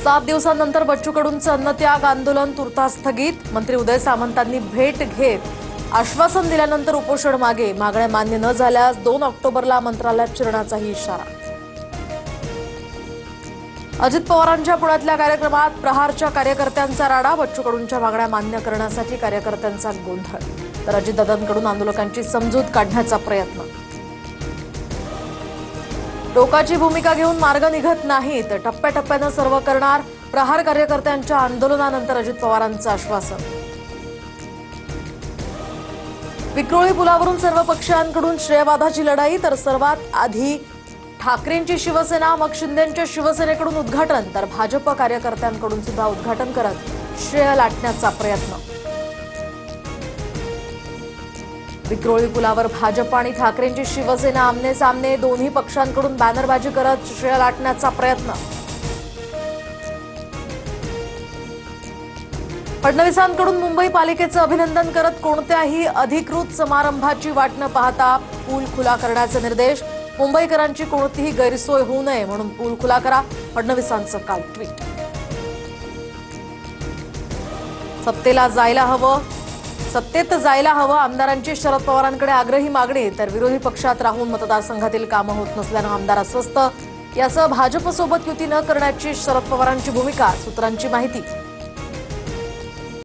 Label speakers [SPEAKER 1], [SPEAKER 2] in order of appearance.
[SPEAKER 1] 7 दिवसांनंतर बच्चू कडूंचं अन्नत्याग आंदोलन तुर्तास स्थगित। मंत्री उदय सामंतांनी भेट घेत आश्वासन दिल्यानंतर उपोषण मागे। मागण्या मान्य न झाल्यास 2 ऑक्टोबरला मंत्रालयात शिरण्याचाही इशारा। अजित पवारांच्या पुण्यातल्या कार्यक्रमात प्रहारच्या कार्यकर्त्यांचा राडा। बच्चू कडूंच्या मागण्या मान्य करण्यासाठी कार्यकर्त्यांचा गोंधळ, तर अजितदादांकडून आंदोलकांची समजूत काढण्याचा प्रयत्न। टोकाची भूमिका घेऊन मार्ग निघत नाही तर टप्प्याटप्प्यानं सर्व करणार। प्रहार कार्यकर्त्यांच्या आंदोलनानंतर अजित पवारांचं आश्वासन। विक्रोळी पुलावरून सर्व पक्षांकडून श्रेयवादाची लढाई, तर सर्वात आधी ठाकरेंची शिवसेना, मग शिंदेंच्या शिवसेनेकडून उद्घाटन, तर भाजप कार्यकर्त्यांकडून सुद्धा उद्घाटन करत श्रेय लाटण्याचा प्रयत्न। विक्रोळी पुलावर भाजप आणि ठाकरेंची शिवसेना आमने सामने, दोन्ही पक्षांकडून बॅनरबाजी करत श्रेय लाटण्याचा प्रयत्न। फडणवीसांकडून मुंबई पालिकेचं अभिनंदन करत कोणत्याही अधिकृत समारंभाची वाट न पाहता पूल खुला करण्याचे निर्देश। मुंबईकरांची कोणतीही गैरसोय होऊ नये म्हणून पूल खुला करा, फडणवीसांचं काल ट्विट। सत्तेत जायला हवं, आमदारांची शरद पवारांकडे आग्रही मागणी, तर विरोधी पक्षात राहून मतदारसंघातील कामं होत नसल्यानं आमदार अस्वस्थ। यासह भाजपसोबत युती न करण्याची शरद पवारांची भूमिका, सूत्रांची माहिती।